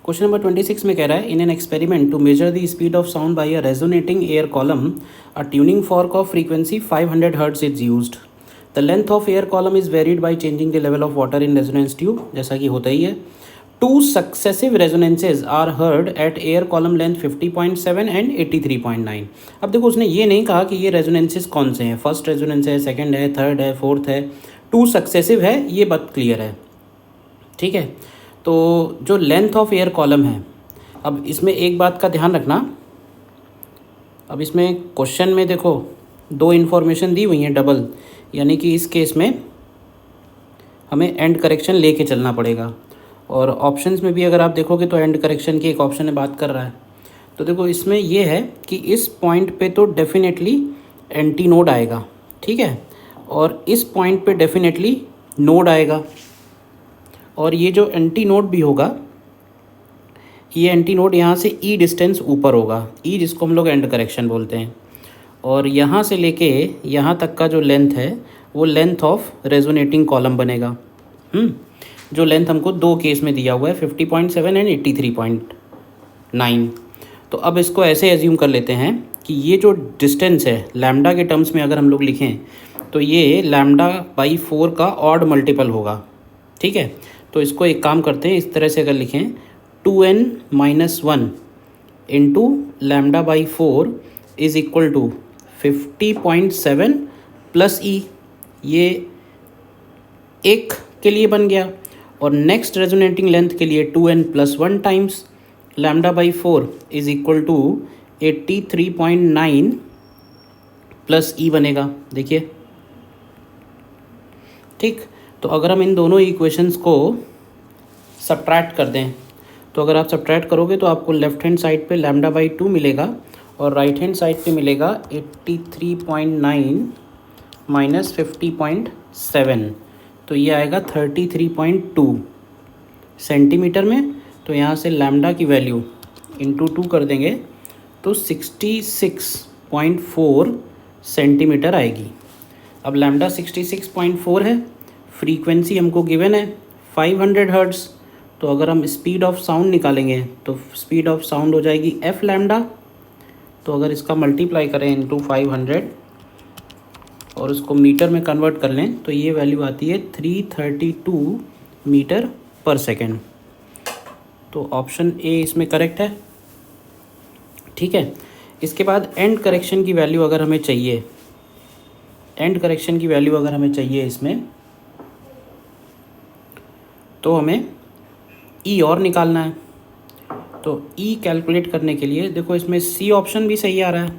Question number 26 में कह रहा है in an experiment to measure the speed of sound by a resonating air column a tuning fork of frequency 500 hertz is used. The length of air column is varied by changing the level of water in resonance tube, जैसा कि होता ही है। Two successive resonances are heard at air column length 50.7 and 83.9। अब देखो उसने ये नहीं कहा कि ये रेजोनेंसेज कौन से हैं, फर्स्ट रेजोनेंस है, सेकंड है, थर्ड है, फोर्थ है, टू सक्सेसिव है, ये बात क्लियर है। ठीक है, तो जो लेंथ ऑफ एयर कॉलम है, अब इसमें एक बात का ध्यान रखना। अब इसमें क्वेश्चन में देखो दो इन्फॉर्मेशन दी हुई हैं डबल, यानी कि इस केस में हमें एंड करेक्शन लेके चलना पड़ेगा। और ऑप्शंस में भी अगर आप देखोगे तो एंड करेक्शन की एक ऑप्शन में बात कर रहा है। तो देखो इसमें ये है कि इस पॉइंट पे तो डेफिनेटली एंटी नोड आएगा, ठीक है, और इस पॉइंट पे डेफिनेटली नोड आएगा। और ये जो एंटी नोड भी होगा, ये एंटी नोड यहाँ से ई डिस्टेंस ऊपर होगा, ई जिसको हम लोग एंड करेक्शन बोलते हैं। और यहाँ से लेके यहाँ तक का जो लेंथ है वो लेंथ ऑफ रेजोनेटिंग कॉलम बनेगा। जो लेंथ हमको दो केस में दिया हुआ है 50.7 एंड 83.9। तो अब इसको ऐसे एज्यूम कर लेते हैं कि ये जो डिस्टेंस है लैम्डा के टर्म्स में अगर हम लोग लिखें तो ये λ/4 का ऑड मल्टीपल होगा। ठीक है, तो इसको एक काम करते हैं, इस तरह से अगर लिखें 2n-1 into λ/4 is equal to 50.7 plus e, ये एक के लिए बन गया। और नेक्स्ट रेजोनेटिंग लेंथ के लिए 2n+1 times λ/4 is equal to 83.9 plus e बनेगा। देखिए, ठीक, तो अगर हम इन दोनों इक्वेशंस को सब्ट्रैक्ट कर दें तो अगर आप सब्ट्रैक्ट करोगे तो आपको लेफ्ट हैंड साइड पे λ/2 मिलेगा और राइट हैंड साइड पे मिलेगा 83.9 माइनस 50.7, तो ये आएगा 33.2 सेंटीमीटर में। तो यहाँ से लैम्डा की वैल्यू इंटू 2 कर देंगे तो 66.4 सेंटीमीटर आएगी। अब लैम्डा 66.4 है, फ्रीक्वेंसी हमको गिवन है 500 हर्ट्ज़। तो अगर हम स्पीड ऑफ साउंड निकालेंगे तो स्पीड ऑफ साउंड हो जाएगी एफ लैम्डा। तो अगर इसका मल्टीप्लाई करें इंटू 500 और उसको मीटर में कन्वर्ट कर लें तो ये वैल्यू आती है 332 मीटर पर सेकेंड। तो ऑप्शन ए इसमें करेक्ट है। ठीक है, इसके बाद एंड करेक्शन की वैल्यू अगर हमें चाहिए, एंड करेक्शन की वैल्यू अगर हमें चाहिए इसमें, तो हमें ई और निकालना है। तो ई कैलकुलेट करने के लिए देखो इसमें सी ऑप्शन भी सही आ रहा है,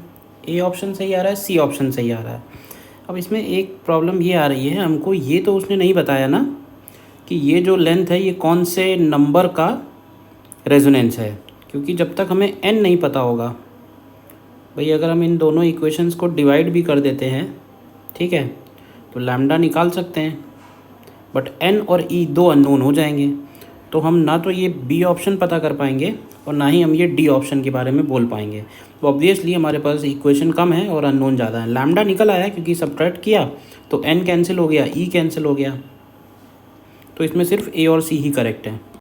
ए ऑप्शन सही आ रहा है, सी ऑप्शन सही आ रहा है। अब इसमें एक प्रॉब्लम ये आ रही है, हमको ये तो उसने नहीं बताया ना कि ये जो लेंथ है ये कौन से नंबर का रेजोनेंस है, क्योंकि जब तक हमें एन नहीं पता होगा, भाई अगर हम इन दोनों इक्वेशंस को डिवाइड भी कर देते हैं, ठीक है, तो लैम्डा निकाल सकते हैं, बट एन और ई दो अननोन हो जाएंगे। तो हम ना तो ये बी ऑप्शन पता कर पाएंगे और ना ही हम ये डी ऑप्शन के बारे में बोल पाएंगे। तो ऑब्वियसली हमारे पास इक्वेशन कम है और अननोन ज़्यादा है। लैम्डा निकल आया क्योंकि सब्ट्रैक्ट किया तो एन कैंसिल हो गया, ई कैंसिल हो गया। तो इसमें सिर्फ ए और सी ही करेक्ट है।